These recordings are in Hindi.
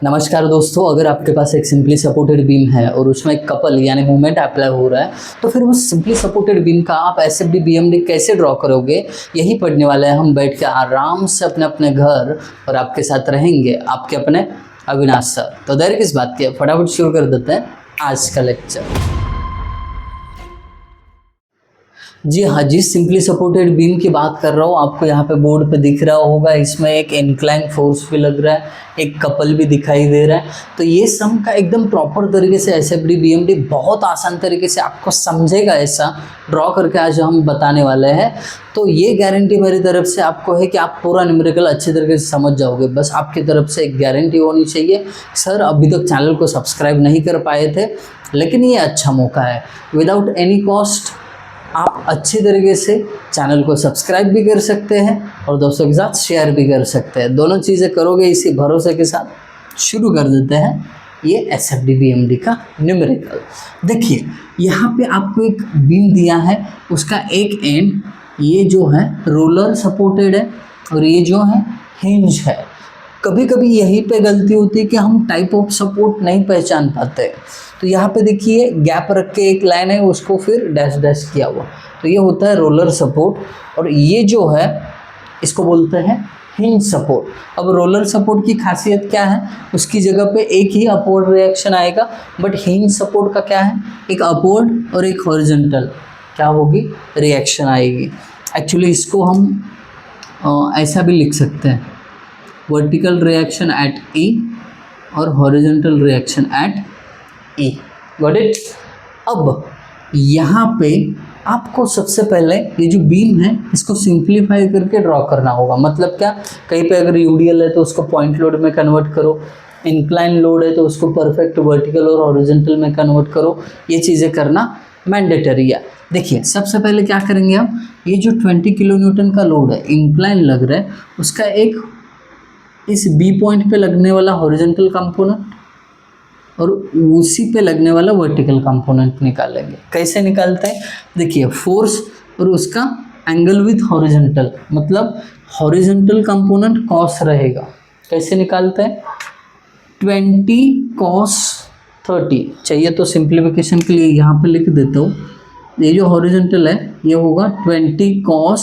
नमस्कार दोस्तों, अगर आपके पास एक सिंपली सपोर्टेड बीम है और उसमें एक कपल यानी मूवमेंट अप्लाई हो रहा है तो फिर उस सिंपली सपोर्टेड बीम का आप एसएफडी बीएमडी कैसे ड्रॉ करोगे, यही पढ़ने वाले हैं हम बैठ के आराम से अपने अपने घर। और आपके साथ रहेंगे आपके अपने अविनाश सर। तो देर किस बात की, फटाफट शुरू कर देते हैं आज का लेक्चर। जी हाँ, जिस सिंपली सपोर्टेड बीम की बात कर रहा हूँ आपको यहाँ पे बोर्ड पे दिख रहा होगा, इसमें एक इंक्लाइन फोर्स भी लग रहा है, एक कपल भी दिखाई दे रहा है। तो ये सम का एकदम प्रॉपर तरीके से एसएफडी बीएमडी बहुत आसान तरीके से आपको समझेगा ऐसा ड्रॉ करके आज हम बताने वाले हैं। तो ये गारंटी मेरी तरफ से आपको है कि आप पूरा न्यूमेरिकल अच्छे तरीके से समझ जाओगे। बस आपकी तरफ से एक गारंटी होनी चाहिए। सर अभी तक चैनल को सब्सक्राइब नहीं कर पाए थे, लेकिन ये अच्छा मौका है, विदाउट एनी कॉस्ट आप अच्छे तरीके से चैनल को सब्सक्राइब भी कर सकते हैं और दोस्तों के साथ शेयर भी कर सकते हैं। दोनों चीज़ें करोगे इसी भरोसे के साथ। शुरू कर देते हैं ये एसएफडी बीएमडी का न्यूमेरिकल। देखिए यहाँ पे आपको एक बीम दिया है, उसका एक एंड ये जो है रोलर सपोर्टेड है और ये जो है हिंज है। कभी कभी यहीं पे गलती होती है कि हम टाइप ऑफ सपोर्ट नहीं पहचान पाते। तो यहाँ पे देखिए गैप रख के एक लाइन है, उसको फिर डैश डैश किया हुआ, तो ये होता है रोलर सपोर्ट। और ये जो है इसको बोलते हैं हिंज सपोर्ट। अब रोलर सपोर्ट की खासियत क्या है, उसकी जगह पे एक ही अपवर्ड रिएक्शन आएगा, बट हिंज सपोर्ट का क्या है, एक अपवर्ड और एक हॉरिजॉन्टल क्या होगी रिएक्शन आएगी। एक्चुअली इसको हम ऐसा भी लिख सकते हैं, वर्टिकल रिएक्शन एट ई और horizontal reaction at E. Got it. अब यहाँ पे आपको सबसे पहले ये जो बीम है इसको सिंप्लीफाई करके ड्रॉ करना होगा। मतलब क्या, कहीं पे अगर यूडीएल है तो उसको पॉइंट लोड में कन्वर्ट करो, इंक्लाइन लोड है तो उसको परफेक्ट वर्टिकल और हॉरिजॉन्टल में कन्वर्ट करो। ये चीज़ें करना मैंडेटरी है। देखिए सबसे पहले क्या करेंगे हम, ये जो 20 किलो न्यूटन का लोड है इंक्लाइन लग रहा है, उसका एक इस बी पॉइंट पे लगने वाला हॉरिजॉन्टल कंपोनेंट और उसी पे लगने वाला वर्टिकल कंपोनेंट निकालेंगे। कैसे निकालते हैं, देखिए फोर्स और उसका एंगल विथ हॉरिजॉन्टल, मतलब हॉरिजॉन्टल कंपोनेंट कॉस रहेगा। कैसे निकालते हैं, 20 cos 30 चाहिए तो सिंप्लीफिकेशन के लिए यहाँ पे लिख देता हूँ। ये जो हॉरिजॉन्टल है ये होगा 20 cos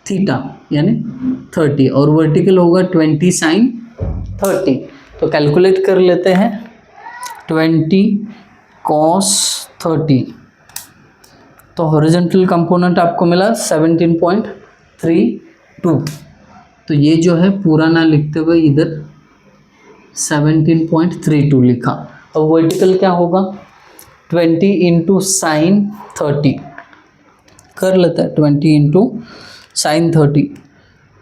थीटा यानी 30 और वर्टिकल होगा 20 sin 30। तो कैलकुलेट कर लेते हैं, 20 cos 30 तो हॉरिजॉन्टल कंपोनेंट आपको मिला 17.32। तो ये जो है पूरा ना लिखते हुए इधर 17.32 लिखा। अब वर्टिकल क्या होगा, 20 इंटू साइन 30 कर लेता है, 20 इंटू साइन 30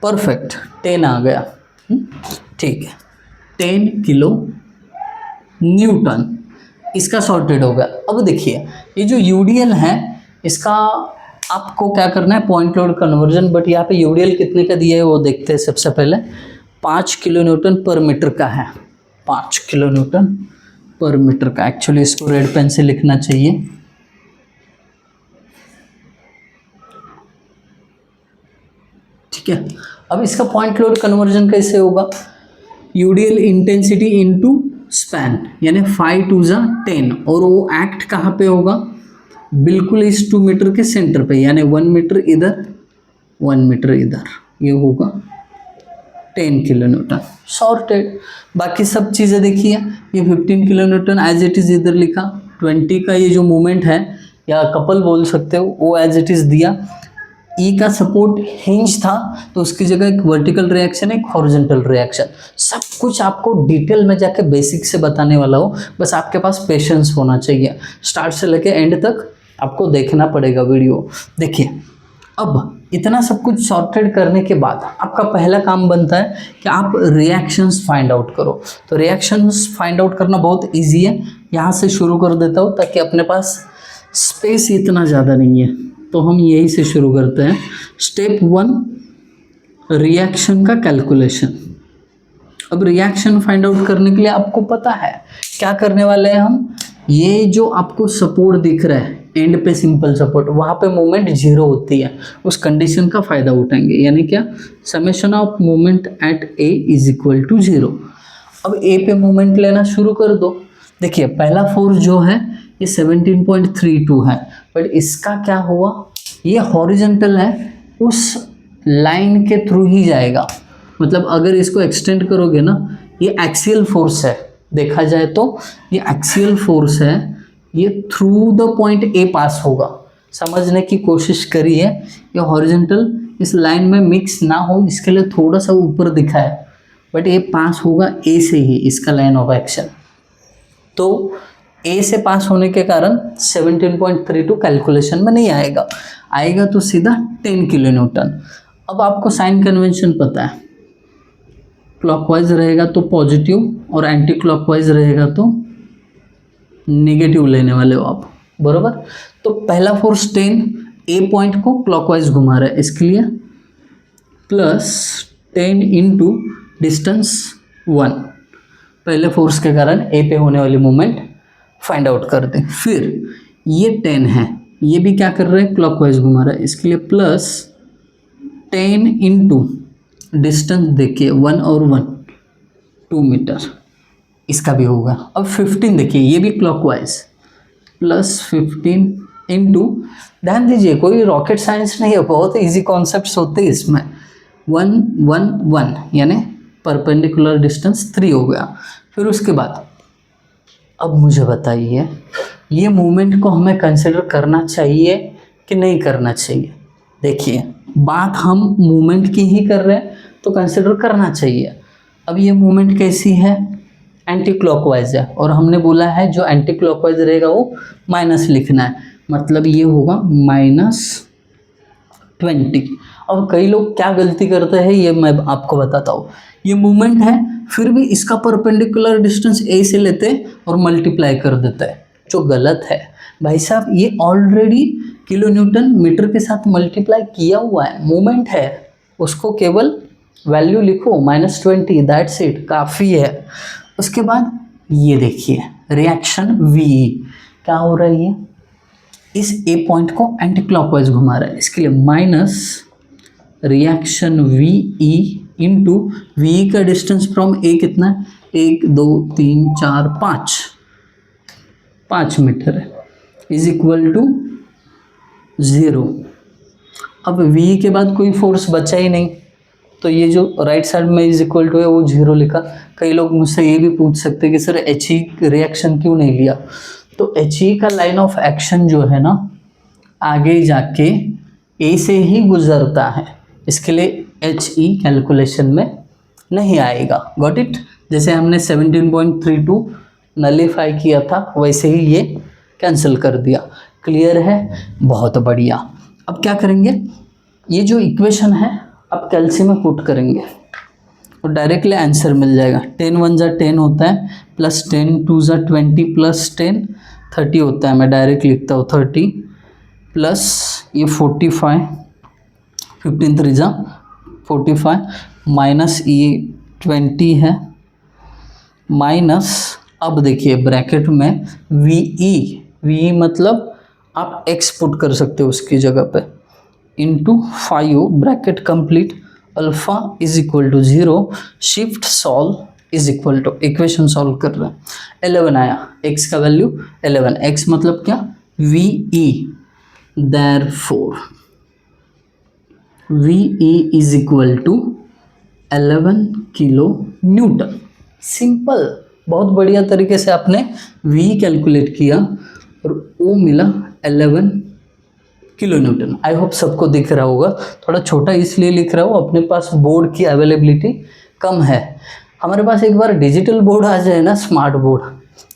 परफेक्ट 10 आ गया। ठीक है, 10 किलो न्यूटन इसका सॉर्टेड हो गया। अब देखिए ये जो यूडीएल है इसका आपको क्या करना है, पॉइंट लोड कन्वर्जन। बट यहाँ पे यूडीएल कितने का दिया है वो देखते हैं। सबसे पहले 5 किलो न्यूटन पर मीटर का है, 5 किलो न्यूटन पर मीटर का। एक्चुअली इसको रेड पेन से लिखना चाहिए। ठीक है, अब इसका पॉइंट लोड कन्वर्जन कैसे होगा, यूडीएल इंटेंसिटी इनटू स्पैन यानी 5 2 10 और वो एक्ट कहाँ पे होगा, बिल्कुल इस 2 मीटर के सेंटर पे, यानी 1 मीटर इधर 1 मीटर इधर, ये होगा 10 किलो न्यूटन सॉर्टेड। बाकी सब चीज़ें देखिए, ये 15 kilonewton as it is इधर लिखा, 20 का ये जो मूवमेंट है या कपल बोल सकते हो वो एज इट इज़ दिया। ई का सपोर्ट हिंज था तो उसकी जगह एक वर्टिकल रिएक्शन एक हॉरिजॉन्टल रिएक्शन। सब कुछ आपको डिटेल में जाके बेसिक से बताने वाला हो, बस आपके पास पेशेंस होना चाहिए। स्टार्ट से लेके एंड तक आपको देखना पड़ेगा वीडियो। देखिए अब इतना सब कुछ सॉर्टेड करने के बाद आपका पहला काम बनता है कि आप रिएक्शंस फाइंड आउट करो। तो रिएक्शंस फाइंड आउट करना बहुत ईजी है, यहाँ से शुरू कर देता हूँ ताकि अपने पास स्पेस इतना ज़्यादा नहीं है। तो हम यही से शुरू करते हैं। स्टेप 1 रिएक्शन का कैलकुलेशन। अब रिएक्शन फाइंड आउट करने के लिए आपको पता है क्या करने वाले हैं हम, ये जो आपको सपोर्ट दिख रहा है एंड पे सिंपल सपोर्ट, वहाँ पे मोमेंट 0 होती है, उस कंडीशन का फ़ायदा उठाएंगे। यानी क्या, summation of moment at A is equal to 0। अब ए पे मोमेंट लेना शुरू कर दो। देखिए पहला फोर्स जो है ये 17.32 है, बट इसका क्या हुआ, ये हॉरिजॉन्टल है, उस लाइन के थ्रू ही जाएगा। मतलब अगर इसको एक्सटेंड करोगे ना, ये एक्सियल फोर्स है, देखा जाए तो ये एक्सियल फोर्स है, ये थ्रू द पॉइंट ए पास होगा। समझने की कोशिश करिए, ये हॉरिजॉन्टल इस लाइन में मिक्स ना हो इसके लिए थोड़ा सा ऊपर दिखा है, बट ये पास होगा ए से ही, इसका लाइन ऑफ एक्शन। तो ए से पास होने के कारण 17.32 कैलकुलेशन में नहीं आएगा, आएगा तो सीधा 10 किलो न्यूटन। अब आपको साइन कन्वेंशन पता है, क्लॉकवाइज रहेगा तो पॉजिटिव और एंटी क्लॉकवाइज रहेगा तो नेगेटिव लेने वाले हो आप, बराबर। तो पहला फोर्स 10 ए पॉइंट को क्लॉकवाइज घुमा रहा है, इसके लिए प्लस 10 इंटू डिस्टेंस 1, पहले फोर्स के कारण ए पे होने वाली मूवमेंट फाइंड आउट कर दें। फिर ये 10 है, ये भी क्या कर रहा है, क्लॉकवाइज घुमा रहा है, इसके लिए प्लस 10 इंटू डिस्टेंस देखिए 1 और 1 2 मीटर, इसका भी होगा। अब 15 देखिए, ये भी क्लॉकवाइज, प्लस 15 इंटू, ध्यान दीजिए कोई रॉकेट साइंस नहीं है, बहुत इजी कॉन्सेप्ट्स होते हैं इसमें। 1 1 1 यानी परपेंडिकुलर डिस्टेंस 3 हो गया। फिर उसके बाद अब मुझे बताइए, ये मूवमेंट को हमें कंसिडर करना चाहिए कि नहीं करना चाहिए। देखिए बात हम मूवमेंट की ही कर रहे हैं तो कंसिडर करना चाहिए। अब ये मूवमेंट कैसी है, एंटी क्लॉकवाइज है, और हमने बोला है जो एंटी क्लॉकवाइज रहेगा वो माइनस लिखना है, मतलब ये होगा -20। अब कई लोग क्या गलती करते हैं ये मैं आपको बताता हूँ, ये मूवमेंट है फिर भी इसका परपेंडिकुलर डिस्टेंस ए से लेते हैं और मल्टीप्लाई कर देते हैं, जो गलत है भाई साहब। ये ऑलरेडी किलो न्यूटन मीटर के साथ मल्टीप्लाई किया हुआ है, मूवमेंट है, उसको केवल वैल्यू लिखो -20, दैट्स इट, काफ़ी है। उसके बाद ये देखिए रिएक्शन वी, क्या हो रहा है, ये इस ए पॉइंट को एंटी क्लॉकवाइज घुमा रहा है, इसके लिए minus reaction V E into V का डिस्टेंस फ्रॉम ए कितना है, 1 2 3 4 5 मीटर है, इज इक्वल टू 0। अब वी के बाद कोई फोर्स बचा ही नहीं, तो ये जो राइट साइड में इज इक्वल टू है वो 0 लिखा। कई लोग मुझसे ये भी पूछ सकते हैं कि सर एच ई रिएक्शन क्यों नहीं लिया, तो एच ई का लाइन ऑफ एक्शन जो है ना आगे जाके ए से ही गुजरता है, इसके लिए एच ई कैलकुलेशन में नहीं आएगा। गॉट इट, जैसे हमने 17.32 नलीफाई किया था वैसे ही ये कैंसिल कर दिया। क्लियर है, बहुत बढ़िया। अब क्या करेंगे, ये जो इक्वेशन है अब कैल्सी में पुट करेंगे और डायरेक्टली आंसर मिल जाएगा। 10 1 जा 10 होता है, प्लस 10 2 जा 20 प्लस 10 30 होता है, मैं डायरेक्ट लिखता हूँ 30 प्लस ये 45 15 3 जा 45 माइनस ये 20 है, माइनस अब देखिए ब्रैकेट में वी मतलब आप x पुट कर सकते हो उसकी जगह पे, into 5 bracket complete, alpha is equal to 0, shift solve is equal to, equation solve कर रहे हैं 11 आया, x का वैल्यू 11, x मतलब क्या, V E, therefore V E is equal to 11 kilonewton. Simple, बहुत बढ़िया तरीके से आपने v कैलकुलेट किया और वो मिला 11 किलो न्यूटन। आई होप सबको दिख रहा होगा, थोड़ा छोटा इसलिए लिख रहा हूँ, अपने पास बोर्ड की अवेलेबिलिटी कम है। हमारे पास एक बार डिजिटल बोर्ड आ जाए ना, स्मार्ट बोर्ड,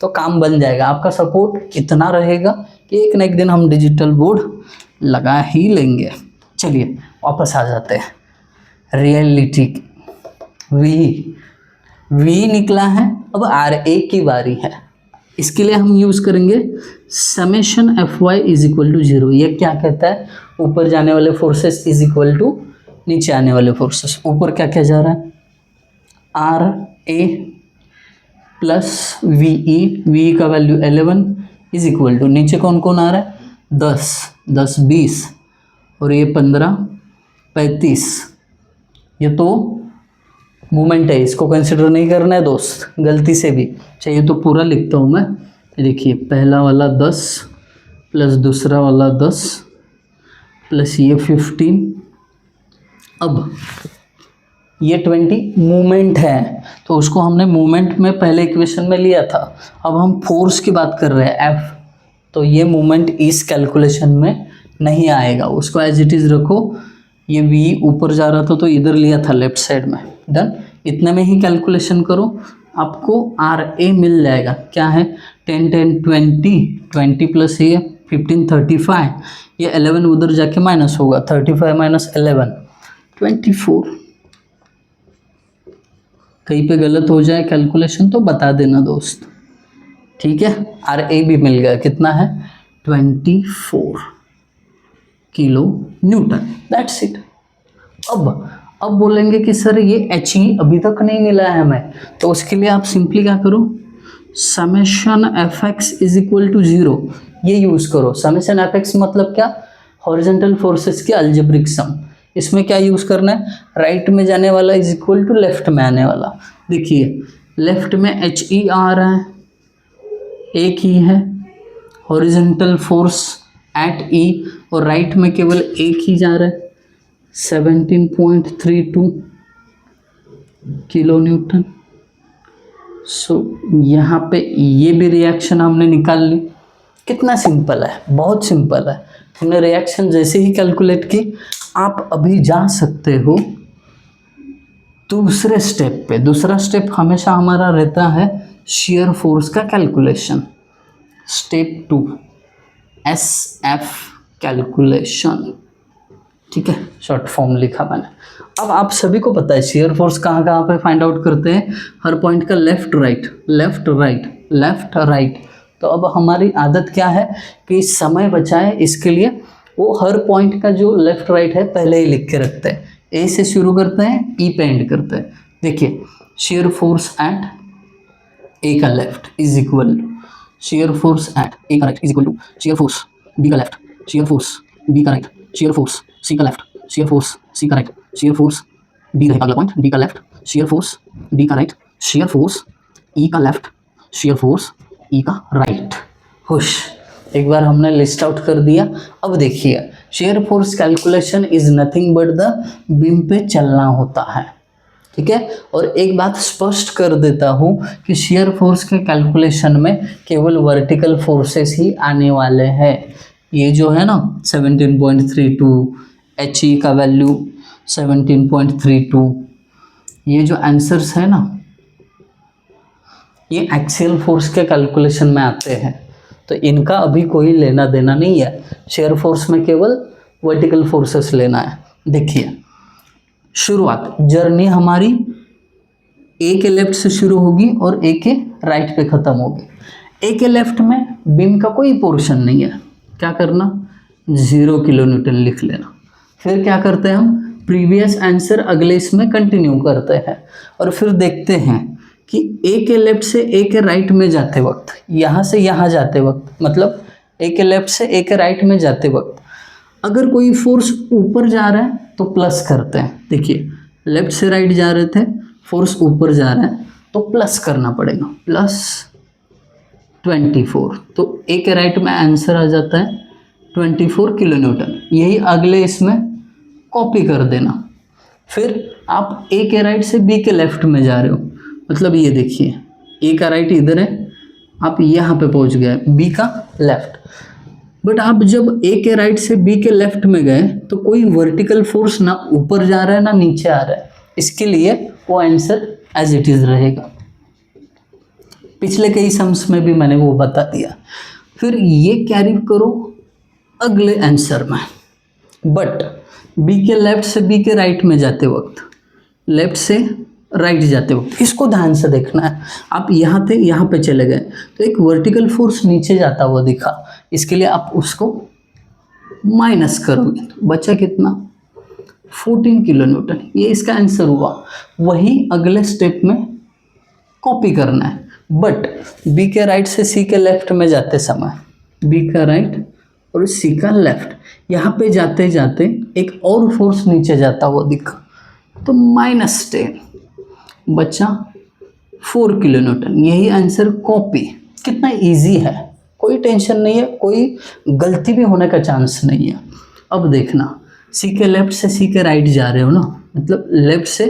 तो काम बन जाएगा। आपका सपोर्ट इतना रहेगा कि एक न एक दिन हम डिजिटल बोर्ड लगा ही लेंगे। चलिए वापस आ जाते हैं रियलिटी। वी निकला है, अब आर ए की बारी है। इसके लिए हम यूज़ करेंगे summation F y is equal to 0। ये क्या कहता है, ऊपर जाने वाले फोर्सेस इज इक्वल टू नीचे आने वाले फोर्सेस। ऊपर क्या क्या जा रहा है, R A plus V E का वैल्यू 11 इज इक्वल टू, नीचे कौन कौन आ रहा है, 10 20 और ये 15 35, ये तो मोमेंट है, इसको कंसिडर नहीं करना है दोस्त गलती से भी। चाहिए तो पूरा लिखता हूँ मैं। देखिए पहला वाला 10 प्लस दूसरा वाला 10 प्लस ये 15, अब ये 20 मूवमेंट है, तो उसको हमने मूवमेंट में पहले इक्वेशन में लिया था। अब हम फोर्स की बात कर रहे हैं F, तो ये मूवमेंट इस कैलकुलेशन में नहीं आएगा, उसको एज इट इज़ रखो। ये V ऊपर जा रहा था तो इधर लिया था लेफ्ट साइड में, डन। इतने में ही कैलकुलेशन करो, आपको RA मिल जाएगा। क्या है 10 10 20 प्लस ये 15 35, ये 11 उधर जाके माइनस होगा, 35 माइनस 11 24। कहीं पे गलत हो जाए कैलकुलेशन तो बता देना दोस्त, ठीक है। RA भी मिल गया, कितना है 24 किलो न्यूटन, दैट्स इट। अब बोलेंगे कि सर ये HE अभी तक नहीं मिला है हमें, तो उसके लिए आप सिंपली क्या करो, summation Fx is equal to 0 ये यूज़ करो। समेशन Fx मतलब क्या, हॉरिजॉन्टल फोर्सेस की अलजेब्रिक सम। इसमें क्या यूज़ करना है, राइट में जाने वाला इज इक्वल टू लेफ्ट में आने वाला। देखिए लेफ्ट में HE आ रहा है, एक ही है हॉरिजॉन्टल फोर्स एट E, और राइट में केवल एक ही जा रहा है 17.32 किलो न्यूटन। सो यहाँ पे ये भी रिएक्शन हमने निकाल ली। कितना सिंपल है, बहुत सिंपल है। हमने रिएक्शन जैसे ही कैलकुलेट की, आप अभी जा सकते हो दूसरे स्टेप पे। दूसरा स्टेप हमेशा हमारा रहता है शियर फोर्स का कैलकुलेशन। स्टेप 2 SF कैलकुलेशन, ठीक है, शॉर्ट फॉर्म लिखा मैंने। अब आप सभी को पता है शियर फोर्स कहाँ कहाँ पे फाइंड आउट करते हैं, हर पॉइंट का left right left right left right. तो अब हमारी आदत क्या है कि समय बचाए, इसके लिए वो हर पॉइंट का जो लेफ्ट राइट है पहले ही लिख के रखते हैं। ए से शुरू करते हैं, ई पे एंड करते हैं। देखिए शियर फोर्स एट ए का left is equal to shear force at A का right is equal to shear force B का लेफ्ट, शियर फोर्स बी का राइट, शियर फोर्स सी का लेफ्ट, शियर फोर्स सी का राइट, शियर फोर्स डी रहेगा अगला पॉइंट, डी का लेफ्ट, शियर फोर्स डी का राइट, शियर फोर्स ई का लेफ्ट, शियर फोर्स ई का राइट। खुश, एक बार हमने लिस्ट आउट कर दिया। अब देखिए shear force calculation is nothing but the beam पे चलना होता है, ठीक है। और एक बात स्पष्ट कर देता हूँ कि शियर फोर्स के कैलकुलेशन में केवल वर्टिकल फोर्सेस ही आने वाले हैं। ये जो है ना 17.32, HE का वैल्यू 17.32, ये जो आंसर्स है ना ये एक्सियल फोर्स के कैलकुलेशन में आते हैं, तो इनका अभी कोई लेना देना नहीं है। शेयर फोर्स में केवल वर्टिकल फोर्सेस लेना है। देखिए शुरुआत जर्नी हमारी ए के लेफ्ट से शुरू होगी और ए के राइट पे ख़त्म होगी। ए के लेफ्ट में बीम का कोई पोर्शन नहीं है, क्या करना 0 किलो न्यूटन लिख लेना। फिर क्या करते हैं हम, प्रीवियस आंसर अगले इसमें कंटिन्यू करते हैं और फिर देखते हैं कि ए के लेफ्ट से ए के राइट में जाते वक्त, यहाँ से यहाँ जाते वक्त, मतलब ए के लेफ्ट से ए के राइट में जाते वक्त अगर कोई फोर्स ऊपर जा रहा है तो प्लस करते हैं। देखिए लेफ्ट से राइट जा रहे थे, फोर्स ऊपर जा रहा है तो प्लस करना पड़ेगा, प्लस 24। तो ए के राइट में आंसर आ जाता है 24 किलो न्यूटन। यही अगले इसमें कॉपी कर देना। फिर आप ए के राइट से बी के लेफ्ट में जा रहे हो, मतलब ये देखिए ए का राइट इधर है, आप यहाँ पे पहुँच गए बी का लेफ्ट। बट आप जब ए के राइट से बी के लेफ्ट में गए तो कोई वर्टिकल फोर्स ना ऊपर जा रहा है ना नीचे आ रहा है, इसके लिए वो आंसर एज इट इज़ रहेगा। पिछले कई सम्स में भी मैंने वो बता दिया। फिर ये कैरी करो अगले आंसर में, बट बी के लेफ्ट से बी के राइट में जाते वक्त, लेफ्ट से राइट जाते वक्त इसको ध्यान से देखना है। आप यहाँ थे, यहाँ पे चले गए तो एक वर्टिकल फोर्स नीचे जाता हुआ दिखा, इसके लिए आप उसको माइनस करोगे तो बचा कितना 14 किलो न्यूटन। ये इसका आंसर हुआ। वही अगले स्टेप में कॉपी करना है, बट बी के राइट से सी के लेफ्ट में जाते समय, बी का राइट और सी का लेफ्ट, यहाँ पे जाते जाते एक और फोर्स नीचे जाता हुआ दिखा तो -10। बचा 4 किलो न्यूटन। यही आंसर कॉपी। कितना इजी है, कोई टेंशन नहीं है, कोई गलती भी होने का चांस नहीं है। अब देखना, सी के लेफ्ट से सी के राइट जा रहे हो ना, मतलब लेफ्ट से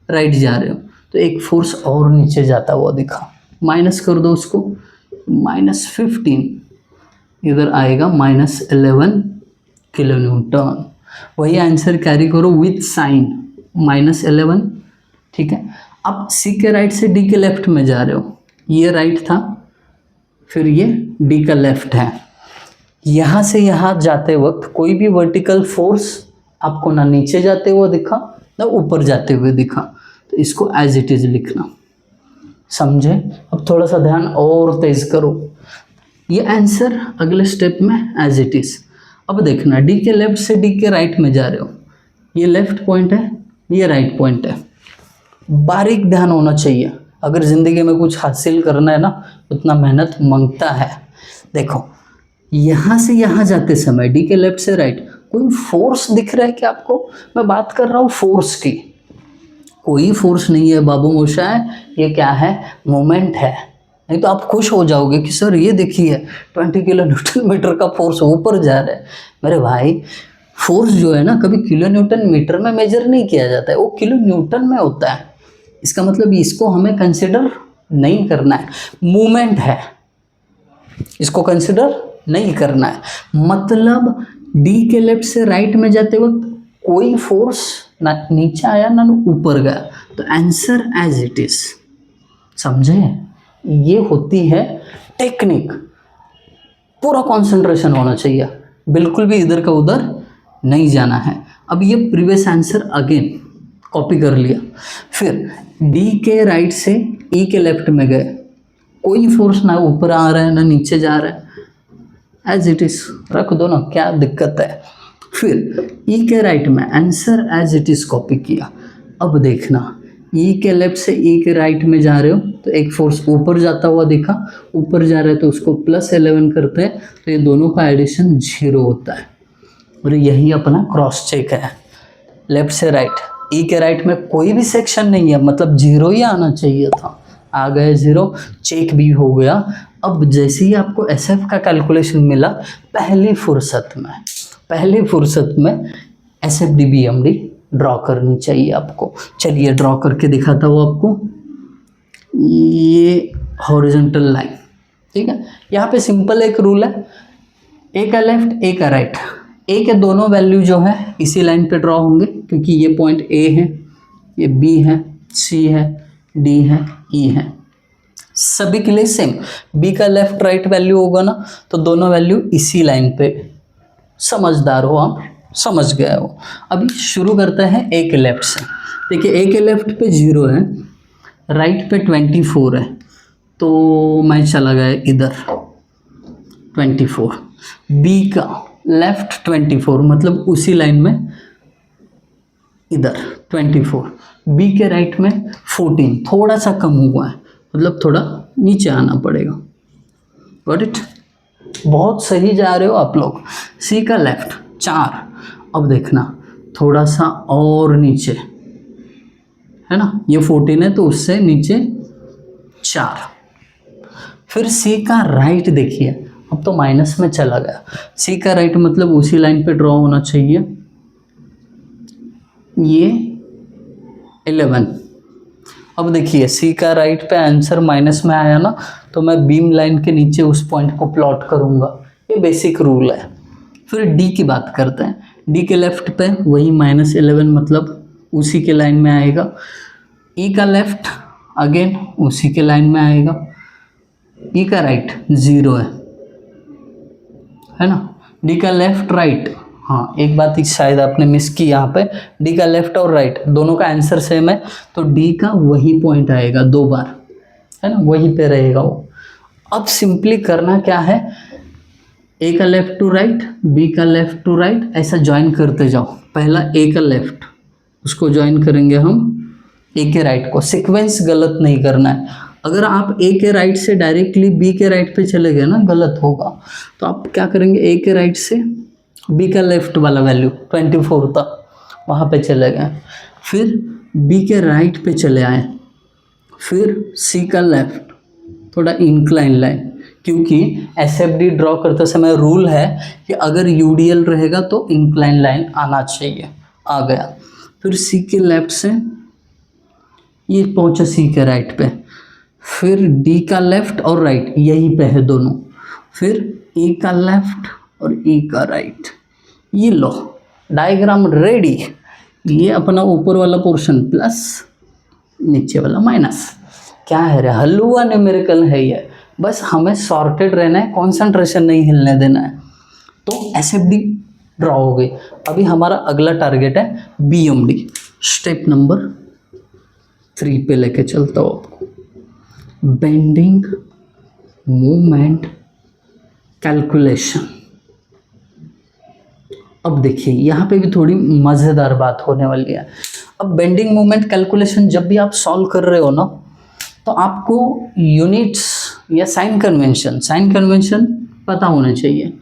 राइट जा रहे हो, तो एक फोर्स और नीचे जाता हुआ दिखा, माइनस कर दो उसको, -15 इधर आएगा, -11 किलो न्यूटन। वही आंसर कैरी करो विथ साइन, -11, ठीक है। अब सी के राइट से डी के लेफ्ट में जा रहे हो, ये राइट था, फिर ये डी का लेफ्ट है। यहाँ से यहाँ जाते वक्त कोई भी वर्टिकल फोर्स आपको ना नीचे जाते हुए दिखा ना ऊपर जाते हुए दिखा, तो इसको एज इट इज लिखना, समझे। अब थोड़ा सा ध्यान और तेज करो, ये आंसर अगले स्टेप में एज इट इज। अब देखना, डी के लेफ्ट से डी के राइट में जा रहे हो, ये लेफ्ट पॉइंट है, ये राइट पॉइंट है। बारीक ध्यान होना चाहिए, अगर ज़िंदगी में कुछ हासिल करना है ना, उतना मेहनत मांगता है। देखो, यहाँ से यहाँ जाते समय डी के लेफ्ट से राइट कोई फोर्स दिख रहा है क्या आपको? मैं बात कर रहा हूँ फोर्स की, कोई फोर्स नहीं है बाबू मोशाय, ये क्या है? मोमेंट है। नहीं तो आप खुश हो जाओगे कि सर ये देखिए 20 किलो न्यूटन मीटर का फोर्स ऊपर जा रहा है। मेरे भाई, फोर्स जो है ना, कभी किलो न्यूटन मीटर में मेजर नहीं किया जाता है, वो किलो न्यूटन में होता है। इसका मतलब इसको हमें कंसिडर नहीं करना है, मूवमेंट है, इसको कंसिडर नहीं करना है। मतलब डी के लेफ्ट से राइट में जाते वक्त कोई फोर्स ना नीचे आया ना ऊपर गया, तो आंसर एज इट इज, समझे। ये होती है टेक्निक, पूरा कंसंट्रेशन होना चाहिए, बिल्कुल भी इधर का उधर नहीं जाना है। अब ये प्रीवियस आंसर अगेन कॉपी कर लिया, फिर डी के राइट से ई के लेफ्ट में गए, कोई फोर्स ना ऊपर आ रहा है ना नीचे जा रहा है, एज इट इज रख दो ना, क्या दिक्कत है। फिर ई के राइट में answer as it is copy किया। अब देखना, ई के लेफ्ट से ई के राइट में जा रहे हो, तो एक फोर्स ऊपर जाता हुआ दिखा, ऊपर जा रहा है तो उसको +11 करते हैं, तो ये दोनों का एडिशन 0 होता है, और यही अपना क्रॉस चेक है। लेफ्ट से राइट, ई के राइट में कोई भी सेक्शन नहीं है, मतलब 0 ही आना चाहिए था, आ गए 0, चेक भी हो गया। अब जैसे ही आपको SF का कैलकुलेशन मिला, पहली फुर्सत में SF DBMD ड्रॉ करनी चाहिए आपको। चलिए ड्रॉ करके दिखाता हूँ आपको। ये हॉरिजॉन्टल लाइन, ठीक है। यहाँ पे सिंपल एक रूल है, ए का लेफ्ट ए का राइट, ए के दोनों वैल्यू जो है इसी लाइन पे ड्रॉ होंगे, क्योंकि ये पॉइंट ए है, ये बी है, सी है, डी है, ई है, सभी के लिए सेम। बी का लेफ्ट राइट वैल्यू होगा ना, तो दोनों वैल्यू इसी लाइन पे। समझदार हो आप, समझ गए हो। अभी शुरू करते हैं ए के लेफ्ट से। देखिए, ए के लेफ्ट पे 0 है, राइट पे 24 है, तो मैं चला गया इधर 24, बी का लेफ्ट 24, मतलब उसी लाइन में इधर 24, बी के राइट में 14, थोड़ा सा कम हुआ है, मतलब थोड़ा नीचे आना पड़ेगा। Got it? बहुत सही जा रहे हो आप लोग। सी का लेफ्ट 4, अब देखना थोड़ा सा और नीचे है ना, ये 14 है तो उससे नीचे 4। फिर सी का राइट देखिए, अब तो माइनस में चला गया। सी का राइट मतलब उसी लाइन पे ड्रॉ होना चाहिए, ये 11। अब देखिए, सी का राइट पे आंसर माइनस में आया ना, तो मैं बीम लाइन के नीचे उस पॉइंट को प्लॉट करूँगा, ये बेसिक रूल है। फिर डी की बात करते हैं। डी के लेफ्ट पे वही -11, मतलब उसी के लाइन में आएगा। ई का लेफ्ट अगेन उसी के लाइन में आएगा। ई का राइट 0 है ना। डी का लेफ्ट राइट, हाँ एक बात शायद आपने मिस की यहाँ पे, डी का लेफ्ट और राइट दोनों का आंसर सेम है, तो डी का वही पॉइंट आएगा 2 बार, है ना, वहीं पे रहेगा वो। अब सिंपली करना क्या है, ए का लेफ्ट टू राइट, बी का लेफ्ट टू राइट, ऐसा ज्वाइन करते जाओ। पहला ए का लेफ्ट, उसको ज्वाइन करेंगे हम ए के राइट को। सीक्वेंस गलत नहीं करना है। अगर आप ए के राइट से डायरेक्टली बी के राइट पे चले गए ना, गलत होगा। तो आप क्या करेंगे, ए के राइट से बी का लेफ्ट वाला वैल्यू 24 था, वहाँ पे चले गए। फिर बी के राइट पे चले आए, फिर सी का लेफ्ट थोड़ा इंक्लाइन लाइन, क्योंकि एसएफडी ड्रॉ करते समय रूल है कि अगर यूडीएल रहेगा तो इंक्लाइन लाइन आना चाहिए, आ गया। फिर सी के लेफ्ट से ये पहुंचा सी के राइट पे, फिर डी का लेफ्ट और राइट यहीं पे है दोनों, फिर ए का लेफ्ट और ए का राइट। ये लो डायग्राम रेडी। ये अपना ऊपर वाला पोर्शन प्लस, नीचे वाला माइनस। क्या है रे, हलवा न्यूमेरिकल है ये, बस हमें सॉर्टेड रहना है, कॉन्सेंट्रेशन नहीं हिलने देना है। तो एसएफडी ड्रॉ हो गई। अभी हमारा अगला टारगेट है बीएमडी। स्टेप नंबर 3 पे लेके चलता हूँ आपको। Bending moment calculation. अब देखिए यहाँ पे भी थोड़ी मज़ेदार बात होने वाली है। अब बेंडिंग मोमेंट कैलकुलेशन जब भी आप सॉल्व कर रहे हो ना, तो आपको यूनिट्स या साइन कन्वेंशन पता होना चाहिए।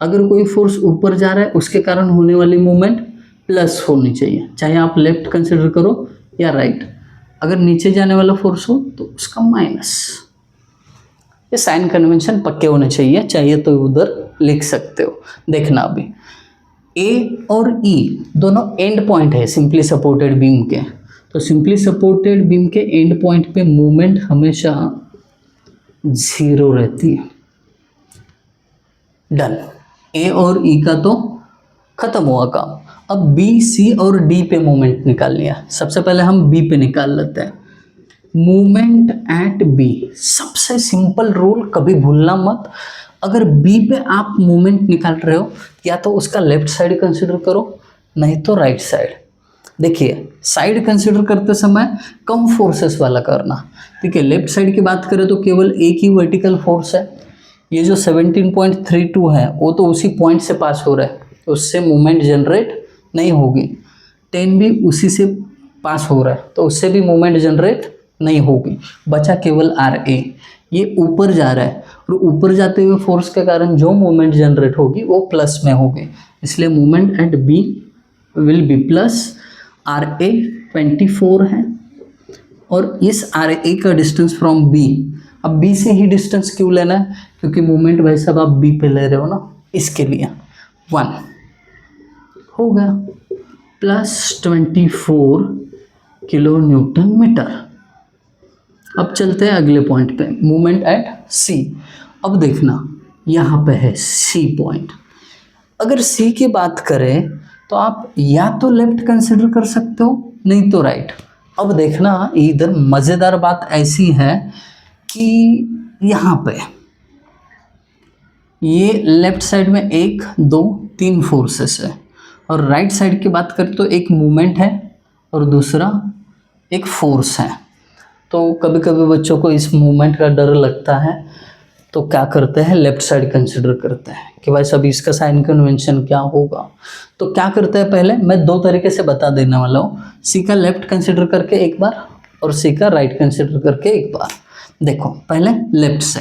अगर कोई फोर्स ऊपर जा रहा है उसके कारण होने वाली मूवमेंट प्लस होनी चाहिए, चाहे आप लेफ्ट कंसिडर करो या राइट। अगर नीचे जाने वाला फोर्स हो तो उसका माइनस। ये साइन कन्वेंशन पक्के होने चाहिए तो उधर लिख सकते हो। देखना अभी ए और ई दोनों एंड पॉइंट है सिंपली सपोर्टेड बीम के, तो सिंपली सपोर्टेड बीम के एंड पॉइंट पे मूवमेंट हमेशा 0 रहती है। डन, ए और ई का तो खत्म हुआ काम। अब बी, सी और डी पे मूवमेंट निकाल लिया। सबसे पहले हम बी पे निकाल लेते हैं। मूवमेंट एट बी, सबसे सिंपल रूल कभी भूलना मत। अगर बी पे आप मूवमेंट निकाल रहे हो, या तो उसका लेफ्ट साइड कंसिडर करो, नहीं तो राइट साइड। देखिए साइड कंसिडर करते समय कम फोर्सेस वाला करना, ठीक है। लेफ्ट साइड की बात करें तो केवल एक ही वर्टिकल फोर्स है, ये जो 17.32 है वो तो उसी पॉइंट से पास हो रहा है, तो उससे मूवमेंट जनरेट नहीं होगी। 10 भी उसी से पास हो रहा है, तो उससे भी मूवमेंट जनरेट नहीं होगी। बचा केवल आर ए, ये ऊपर जा रहा है और ऊपर जाते हुए फोर्स के कारण जो मूवमेंट जनरेट होगी वो प्लस में होगी, इसलिए movement at B will be plus. R A 24 है और इस आर ए का डिस्टेंस फ्रॉम बी, अब बी से ही डिस्टेंस क्यों लेना है, क्योंकि मूवमेंट भाई साहब आप बी पे ले रहे हो ना, इसके लिए 1 हो गया प्लस 24 किलो न्यूटन मीटर। अब चलते हैं अगले पॉइंट पे, मूवमेंट एट सी। अब देखना यहाँ पे है सी पॉइंट। अगर सी की बात करें तो आप या तो लेफ्ट कंसिडर कर सकते हो, नहीं तो राइट। अब देखना इधर मज़ेदार बात ऐसी है कि यहाँ पे ये लेफ्ट साइड में 1 2 3 फोर्सेस है, और राइट साइड की बात करें तो एक मूवमेंट है और दूसरा एक फोर्स है। तो कभी कभी बच्चों को इस मूवमेंट का डर लगता है, तो क्या करते हैं, लेफ्ट साइड कंसिडर करते हैं कि भाई सब इसका साइन कन्वेंशन क्या होगा। तो क्या करते हैं, पहले मैं 2 तरीके से बता देने वाला हूँ। सी का लेफ्ट कंसिडर करके एक बार और सी का राइट कंसिडर करके एक बार। देखो पहले लेफ्ट से,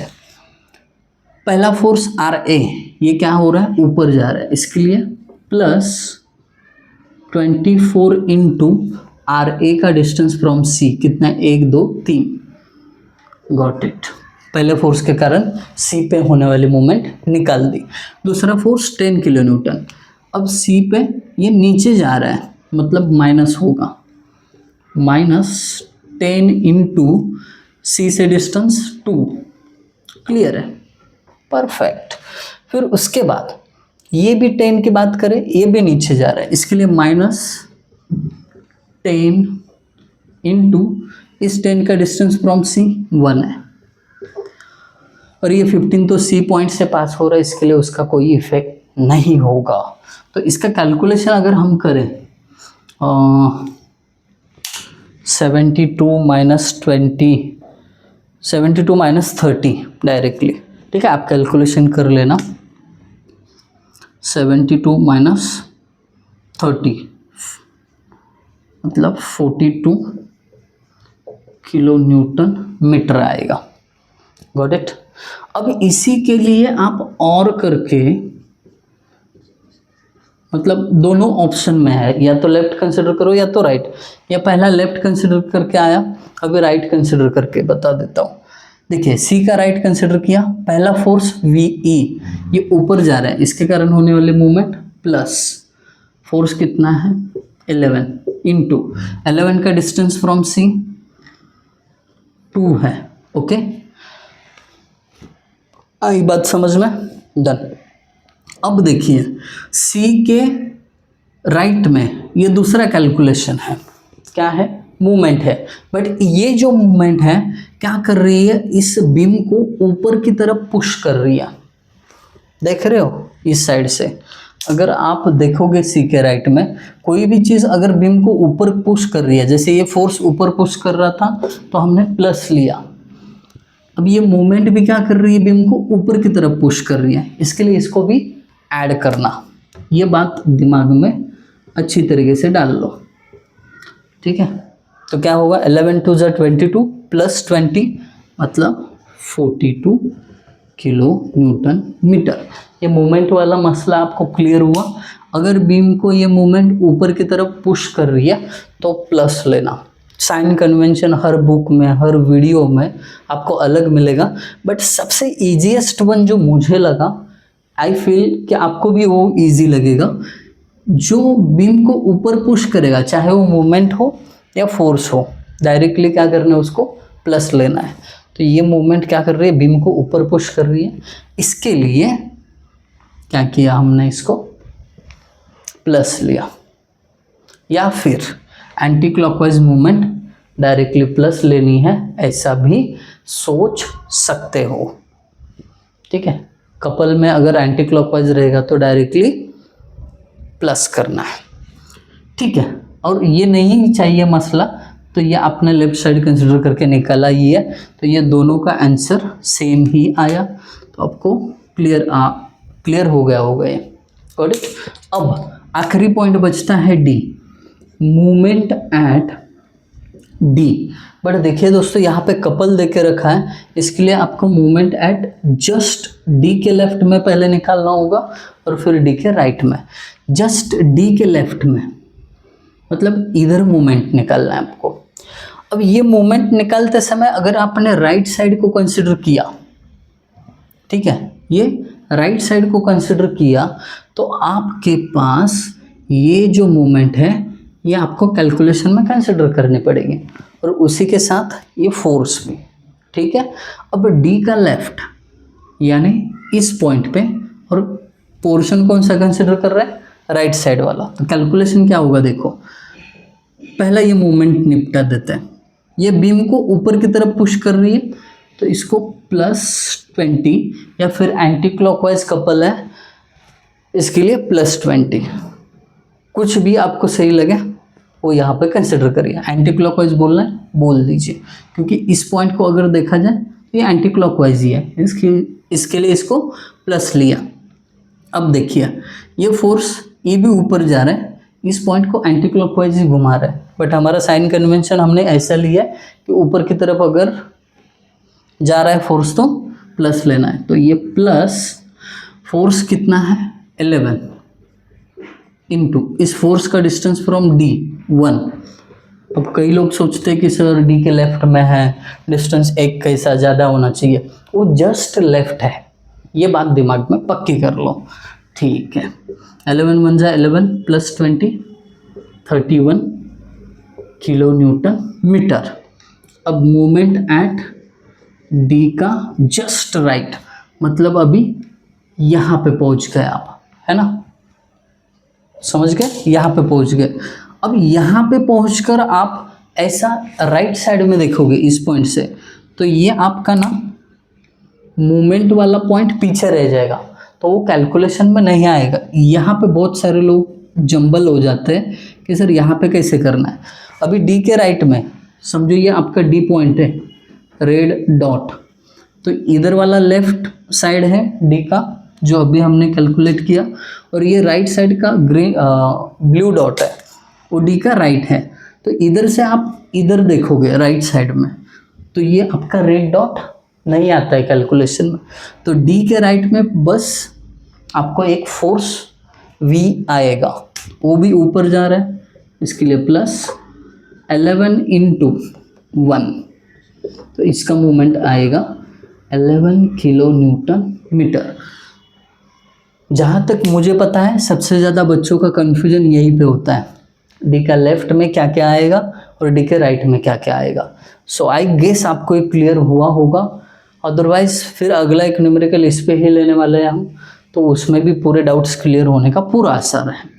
पहला फोर्स आर ए, ये क्या हो रहा है, ऊपर जा रहा है, इसके लिए प्लस 24 इंटू आर ए का डिस्टेंस फ्रॉम सी कितना है, 1 2 3। Got it. पहले फोर्स के कारण सी पे होने वाली मूवमेंट निकाल दी। दूसरा फोर्स 10 किलो न्यूटन। अब सी पे ये नीचे जा रहा है, मतलब माइनस होगा, -10 इंटू सी से डिस्टेंस 2। क्लियर है, परफेक्ट। फिर उसके बाद ये भी 10 की बात करें, ये भी नीचे जा रहा है, इसके लिए -10 इंटू इस 10 का डिस्टेंस फ्रॉम सी 1 है, और ये 15 तो सी पॉइंट से पास हो रहा है, इसके लिए उसका कोई इफेक्ट नहीं होगा। तो इसका कैलकुलेशन अगर हम करें 72 माइनस 30 डायरेक्टली, ठीक है, आप कैलकुलेशन कर लेना। 72 माइनस 30 मतलब 42 किलो न्यूटन मीटर आएगा। Got it. अब इसी के लिए आप और करके मतलब दोनों ऑप्शन में है, या तो लेफ्ट कंसिडर करो या तो राइट, या पहला लेफ्ट कंसिडर करके आया, अभी राइट कंसिडर करके बता देता हूँ। देखिए सी का राइट कंसिडर किया, पहला फोर्स वी ई ये ऊपर जा रहा है, इसके कारण होने वाले मूवमेंट प्लस फोर्स कितना है 11 इंटू 11 का डिस्टेंस फ्रॉम सी 2 है। ओके, आई बात समझ में? डन। अब देखिए सी के राइट में ये दूसरा कैलकुलेशन है, क्या है? मूवमेंट है, बट ये जो मूवमेंट है क्या कर रही है, इस बीम को ऊपर की तरफ पुश कर रही है। देख रहे हो इस साइड से, अगर आप देखोगे सी के राइट में कोई भी चीज़ अगर बीम को ऊपर पुश कर रही है, जैसे ये फोर्स ऊपर पुश कर रहा था तो हमने प्लस लिया, अब ये मूवमेंट भी क्या कर रही है, बीम को ऊपर की तरफ पुश कर रही है, इसके लिए इसको भी ऐड करना। ये बात दिमाग में अच्छी तरीके से डाल लो, ठीक है? तो क्या होगा 11 2 ज़ा 22 प्लस 20 मतलब 42 किलो न्यूटन मीटर। ये मूवमेंट वाला मसला आपको क्लियर हुआ? अगर बीम को ये मूवमेंट ऊपर की तरफ पुश कर रही है तो प्लस लेना। साइन कन्वेंशन हर बुक में हर वीडियो में आपको अलग मिलेगा, बट सबसे ईजीएस्ट वन जो मुझे लगा, आई फील कि आपको भी वो इजी लगेगा, जो बीम को ऊपर पुश करेगा चाहे वो मूवमेंट हो या फोर्स हो, डायरेक्टली क्या करना है उसको प्लस लेना है। तो ये मूवमेंट क्या कर रही है, बीम को ऊपर पुश कर रही है, इसके लिए क्या किया हमने, इसको प्लस लिया। या फिर anti clockwise movement directly plus लेनी है, ऐसा भी सोच सकते हो, ठीक है? कपल में अगर एंटी क्लॉकवाइज रहेगा तो डायरेक्टली प्लस करना है, ठीक है? और ये नहीं चाहिए मसला तो ये आपने लेफ्ट साइड कंसिडर करके निकाला ही है, तो ये दोनों का आंसर सेम ही आया, तो आपको क्लियर हो गया होगा ये। Got it? अब आखिरी पॉइंट बचता है D, movement at D. But देखिए दोस्तों यहाँ पे कपल दे के रखा है, इसके लिए आपको मूवमेंट एट जस्ट डी के लेफ्ट में पहले निकालना होगा और फिर डी के राइट में। जस्ट डी के लेफ्ट में मतलब इधर मूवमेंट निकालना है आपको। अब ये मूवमेंट निकालते समय अगर आपने राइट साइड को कंसिडर किया, ठीक है, ये राइट साइड को कंसिडर किया तो आपके पास ये जो मूवमेंट है ये आपको कैलकुलेशन में कंसिडर करनी पड़ेगी, और उसी के साथ ये फोर्स भी, ठीक है? अब डी का लेफ्ट यानी इस पॉइंट पे, और पोर्शन कौन सा कंसिडर कर रहा है, राइट साइड वाला। तो कैलकुलेशन क्या होगा, देखो पहला ये मूवमेंट निपटा देते हैं। ये बीम को ऊपर की तरफ पुश कर रही है तो इसको +20, या फिर एंटी क्लॉकवाइज कपल है इसके लिए +20, कुछ भी आपको सही लगे वो यहाँ पे कंसिडर करिए। एंटी क्लॉकवाइज बोलना है बोल दीजिए, क्योंकि इस पॉइंट को अगर देखा जाए तो ये एंटी क्लॉकवाइज ही है, इसके लिए इसको प्लस लिया। अब देखिए ये फोर्स ये भी ऊपर जा रहा है, इस पॉइंट को एंटी क्लॉकवाइज ही घुमा रहा है, बट हमारा साइन कन्वेंशन हमने ऐसा लिया है कि ऊपर की तरफ अगर जा रहा है फोर्स तो प्लस लेना है। तो ये प्लस फोर्स कितना है 11 इंटू इस फोर्स का डिस्टेंस फ्रॉम डी 1। अब कई लोग सोचते हैं कि सर डी के लेफ्ट में है, डिस्टेंस 1 कैसा ज़्यादा होना चाहिए, वो जस्ट लेफ्ट है, ये बात दिमाग में पक्की कर लो, ठीक है? 11 1 जा 11 प्लस 20 31 किलो न्यूटन मीटर। अब मूवमेंट एट डी का जस्ट राइट मतलब अभी यहाँ पे पहुँच गए आप, है ना? समझ गए? यहाँ पे पहुँच गए। अब यहाँ पे पहुँचकर आप ऐसा राइट साइड में देखोगे इस पॉइंट से, तो ये आपका ना मूवमेंट वाला पॉइंट पीछे रह जाएगा, तो वो कैलकुलेशन में नहीं आएगा। यहाँ पे बहुत सारे लोग जंबल हो जाते हैं कि सर यहाँ पे कैसे करना है। अभी डी के राइट में समझो ये आपका डी पॉइंट है, रेड डॉट, तो इधर वाला लेफ्ट साइड है डी का जो अभी हमने कैलकुलेट किया, और ये राइट साइड का ब्लू डॉट है वो डी का राइट है। तो इधर से आप इधर देखोगे राइट साइड में तो ये आपका रेड डॉट नहीं आता है कैलकुलेशन में। तो डी के राइट में बस आपको एक फोर्स वी आएगा, वो भी ऊपर जा रहा है, इसके लिए प्लस 11 इंटू 1, तो इसका मूवमेंट आएगा 11 किलो न्यूटन मीटर। जहाँ तक मुझे पता है सबसे ज़्यादा बच्चों का कन्फ्यूजन यहीं पे होता है, डी का लेफ्ट में क्या क्या आएगा और डी के राइट में क्या क्या आएगा। सो आई गेस आपको ये क्लियर हुआ होगा, अदरवाइज फिर अगला एक न्यूमेरिकल इस पे ही लेने वाले हैं हम, तो उसमें भी पूरे डाउट्स क्लियर होने का पूरा आसार है।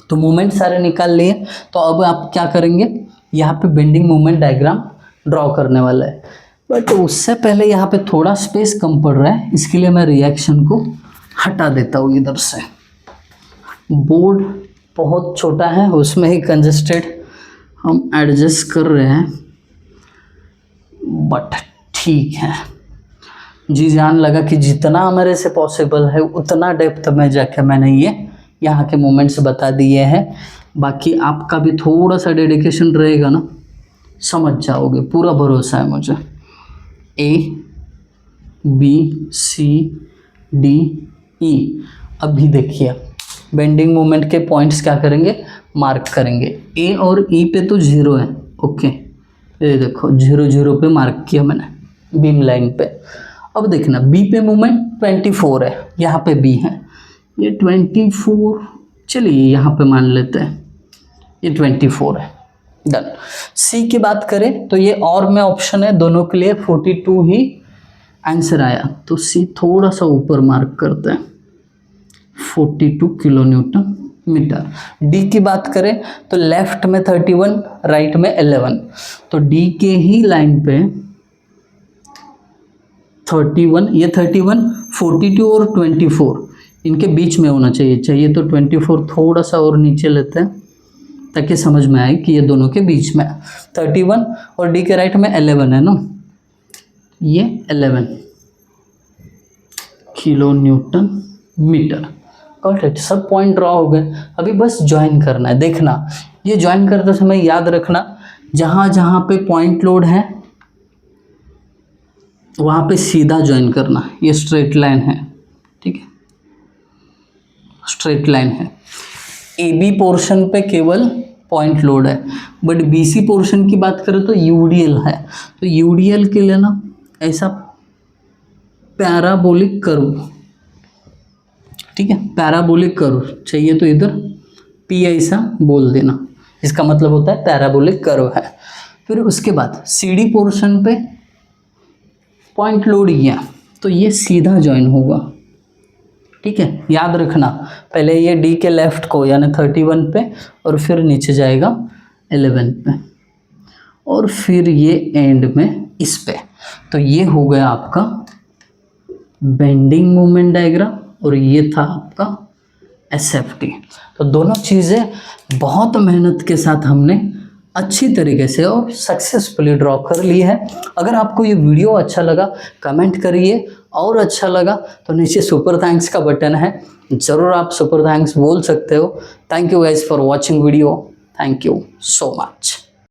तो मूवमेंट सारे निकाल लिए, तो अब आप क्या करेंगे, यहाँ पे बेंडिंग मूवमेंट डायग्राम ड्रॉ करने वाला है। बट उससे पहले यहाँ पे थोड़ा स्पेस कम पड़ रहा है, इसके लिए मैं रिएक्शन को हटा देता हूँ इधर से। बोर्ड बहुत छोटा है, उसमें ही कंजस्टेड हम एडजस्ट कर रहे हैं, बट ठीक है जी। जान लगा कि जितना मेरे से पॉसिबल है उतना डेप्थ में जाके मैंने ये यहाँ के मोमेंट्स बता दिए हैं। बाकी आपका भी थोड़ा सा डेडिकेशन रहेगा ना, समझ जाओगे, पूरा भरोसा है मुझे। A B C D E, अभी देखिए बेंडिंग मोमेंट के पॉइंट्स क्या करेंगे, मार्क करेंगे। ए और ई पे तो 0 है, ओके, ये देखो 0 0 पे मार्क किया मैंने बीम लाइन पे। अब देखना बी पे मोमेंट 24 है, यहाँ पे बी है, ये 24, चलिए यहाँ पे मान लेते हैं ये 24 है, डन। सी की बात करें तो ये और में ऑप्शन है दोनों के लिए, 42 ही आंसर आया, तो सी थोड़ा सा ऊपर मार्क करते हैं, 42 किलो न्यूटन मीटर। डी की बात करें तो लेफ्ट में 31, राइट में 11, तो डी के ही लाइन पे 31, ये 31, 42 और 24 इनके बीच में होना चाहिए तो 24 थोड़ा सा और नीचे लेते हैं ताकि समझ में आए कि ये दोनों के बीच में 31 और डी के राइट में 11 है ना, ये 11 kilonewton metre. Got it, सब पॉइंट ड्रॉ हो गए, अभी बस ज्वाइन करना है। देखना ये ज्वाइन करते समय याद रखना, जहाँ जहाँ पे पॉइंट लोड है वहाँ पे सीधा ज्वाइन करना, ये स्ट्रेट लाइन है, ठीक है, स्ट्रेट लाइन है। ए बी पोर्शन पे केवल पॉइंट लोड है, बट बी सी पोर्शन की बात करें तो यूडीएल है, तो यूडीएल के लिए ना ऐसा पैराबोलिक कर्व, ठीक है, पैराबोलिक कर्व चाहिए तो इधर पी ऐसा बोल देना, इसका मतलब होता है पैराबोलिक कर्व है। फिर उसके बाद सी डी पोर्शन पे पॉइंट लोड किया तो ये सीधा ज्वाइन होगा, ठीक है, याद रखना। पहले ये डी के लेफ्ट को यानी 31 पे और फिर नीचे जाएगा 11 पे और फिर ये एंड में इस पे। तो ये हो गया आपका बेंडिंग मोमेंट डायग्राम और ये था आपका एसएफटी। तो दोनों चीज़ें बहुत मेहनत के साथ हमने अच्छी तरीके से और सक्सेसफुली ड्रॉ कर ली है। अगर आपको ये वीडियो अच्छा लगा कमेंट करिए, और अच्छा लगा तो नीचे सुपर थैंक्स का बटन है, ज़रूर आप सुपर थैंक्स बोल सकते हो। Thank you guys for watching video, thank you so much.